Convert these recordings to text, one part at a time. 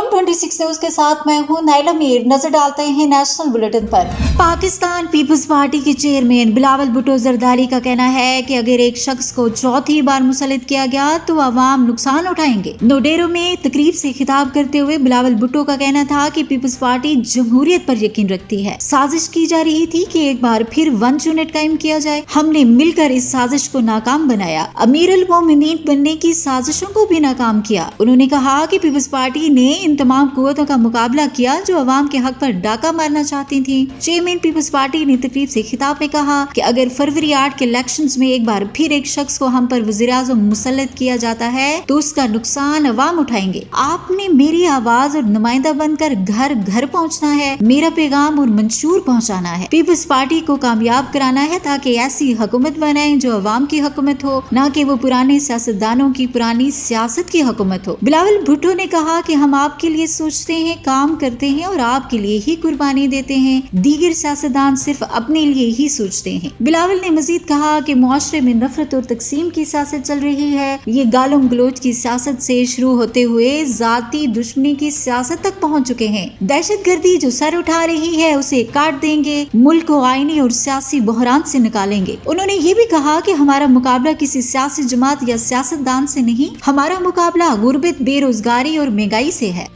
अस्सलामुअलैकुम 26 न्यूज के साथ मैं हूं नाइला मीर। नजर डालते हैं नेशनल बुलेटिन पर। पाकिस्तान पीपल्स पार्टी के चेयरमैन बिलावल भुट्टो जरदारी का कहना है कि अगर एक शख्स को चौथी बार मुसल्लत किया गया तो अवाम नुकसान उठाएंगे। नोडेरो में तकरीब से खिताब करते हुए बिलावल भुट्टो का कहना था कि पीपल्स पार्टी जमहूरियत पर यकीन रखती है। साजिश की जा रही थी कि एक बार फिर 1 यूनिट कायम किया जाए। हमने मिलकर इस साजिश को नाकाम बनाया। अमीर उल मोमिनीन बनने की साजिशों को भी नाकाम किया। उन्होंने कहा कि पीपल्स पार्टी ने इन तमाम कुव्वतों का मुकाबला किया जो अवाम के हक पर डाका मारना चाहती थी। चेयरमैन पीपल्स पार्टी ने तकरीब से खिताब में कहा कि अगर फरवरी 8 के इलेक्शंस में एक बार फिर एक शख्स को हम पर वज़ीर-ए-आज़म मुसल्लत किया जाता है तो उसका नुकसान अवाम उठाएंगे। आपने मेरी आवाज और नुमाइंदा बनकर घर घर पहुँचना है, मेरा पैगाम और मंशूर पहुँचाना है। पीपल्स पार्टी को कामयाब कराना है ताकि ऐसी हुकूमत बनाए जो अवाम की हुकूमत हो, न कि वो पुराने सियासतदानों की पुरानी सियासत की हुकूमत हो। बिलावल भुट्टो ने कहा कि हम आपके लिए सोचते हैं, काम करते हैं और आपके लिए ही कुर्बानी देते हैं। दीगर सियासतदान सिर्फ अपने लिए ही सोचते हैं। बिलावल ने मजीद कहा कि मुआशरे में नफरत और तकसीम की सियासत चल रही है। ये गालम गलोच की सियासत से शुरू होते हुए जाती दुश्मनी की सियासत तक पहुँच चुके हैं। दहशतगर्दी जो सर उठा रही है उसे काट देंगे, मुल्क को आईनी और सियासी बहरान से निकालेंगे। उन्होंने ये भी कहा कि हमारा मुकाबला किसी सियासी जमात या सियासतदान से नहीं, हमारा मुकाबला गुर्बत, बेरोजगारी और महंगाई से है।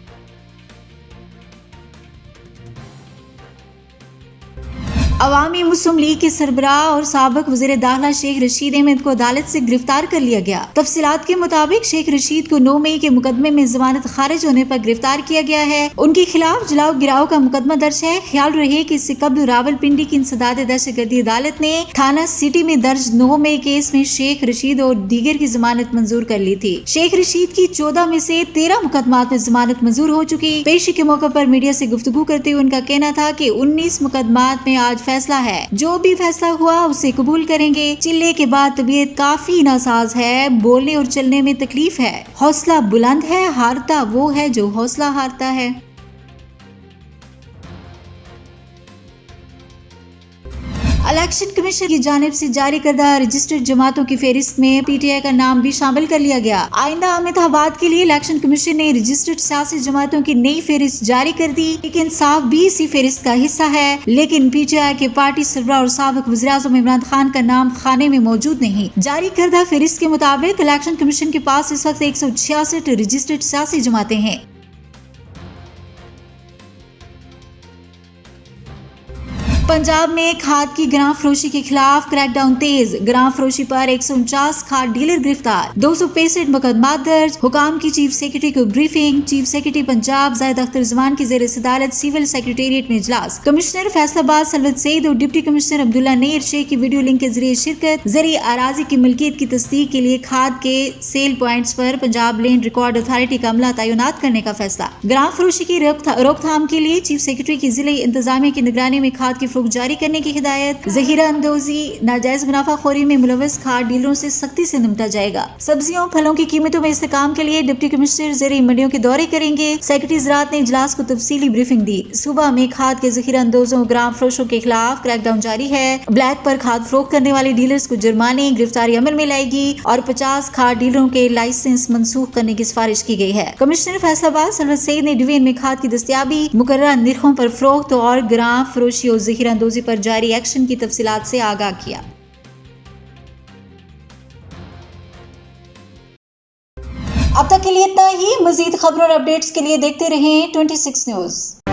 अवामी मुस्लिम लीग के सरबराह और साबिक वज़ीर दाखिला शेख रशीद अहमद को अदालत से गिरफ्तार कर लिया गया। तफसीलात के मुताबिक शेख रशीद को 9 मई के मुकदमे में जमानत खारिज होने पर गिरफ्तार किया गया है। उनके खिलाफ जलाओ गिराव का मुकदमा दर्ज है। ख्याल रहे कि इससे कबल रावलपिंडी की इंसदाद दहशतगर्दी अदालत ने थाना सिटी में दर्ज 9 मई केस में शेख रशीद और दीगर की जमानत मंजूर कर ली थी। शेख रशीद की 14 में से 13 मुकदमात में जमानत मंजूर हो चुकी। पेशी के मौके पर मीडिया से गुफ्तगू करते हुए उनका कहना था कि 19 मुकदमात में आज फैसला है, जो भी फैसला हुआ उसे कबूल करेंगे। चिल्ले के बाद तबीयत काफी नासाज है, बोलने और चलने में तकलीफ है। हौसला बुलंद है, हारता वो है जो हौसला हारता है। इलेक्शन कमीशन की जानिब से जारी करदा रजिस्टर्ड जमातों की फहरिस्त में पीटीआई का नाम भी शामिल कर लिया गया। आइंदा अहमदाबाद के लिए इलेक्शन कमीशन ने रजिस्टर्ड सियासी जमातों की नई फहरिस्त जारी कर दी। लेकिन इंसाफ भी इसी फहरिस्त का हिस्सा है, लेकिन पीटीआई के पार्टी सरबराह और साबिक वज़ीर-ए-आज़म इमरान खान का नाम खाने में मौजूद नहीं। जारी करदा फहरिस्त के मुताबिक इलेक्शन कमीशन के पास इस वक्त 166 रजिस्टर्ड सियासी जमातें हैं। पंजाब में खाद की गिरां फरोशी के खिलाफ क्रैकडाउन तेज। गिरां फरोशी पर 149 खाद डीलर गिरफ्तार, 265 मुकदमा दर्ज। हुकाम की चीफ सेक्रेटरी को briefing. Chief secretary Punjab Zahid Akhtar Zaman की ज़ेर सदारत सिविल सेक्रेटेरिएट में इजलास। कमिश्नर फैसलाबाद सलवत सईद और डिप्टी कमिश्नर अब्दुल्ला नेर शेख की वीडियो लिंक के जरिए शिरकत। ज़रिए अराजी की मिल्कियत की तस्दीक के लिए खाद के सेल पॉइंट्स पर पंजाब लैंड रिकॉर्ड अथॉरिटी का अमला तैनात करने का फैसला। गिरां फरोशी की रोकथाम के लिए चीफ सेक्रेटरी की जिले इंतजामिया की निगरानी में खाद की जारी करने की हिदायत। जहीरा अंदोजी, नाजायज मुनाफाखोरी में मुलव्वस खाद डीलरों से सख्ती से निपटा जाएगा। सब्जियों फलों की कीमतों में इस्तेकाम के लिए डिप्टी कमिश्नर ज़रिए मंडियों के दौरे करेंगे। सेक्रेटरी ज़राअत ने इजलास को तफसीली ब्रीफिंग दी। सूबा में खाद के जहीरा अंदोजों ग्राम फरोशों के खिलाफ क्रैकडाउन जारी है। ब्लैक पर खाद फरोख्त करने वाले डीलर्स को जुर्माने, गिरफ्तारी अमल में लाएगी और 50 खाद डीलरों के लाइसेंस मनसूख करने की सिफारिश की गई है। कमिश्नर फैसलाबाद सलवत सईद ने डिवीजन में खाद की दस्तयाबी, मुकर्ररा निर्खों पर फरोख्त और ग्राम फरोशी और जहीरा अंदोजी पर जारी एक्शन की तफसीलात से आगाह किया। अब तक के लिए इतना ही। मजीद खबरों और अपडेट्स के लिए देखते रहें 26 न्यूज।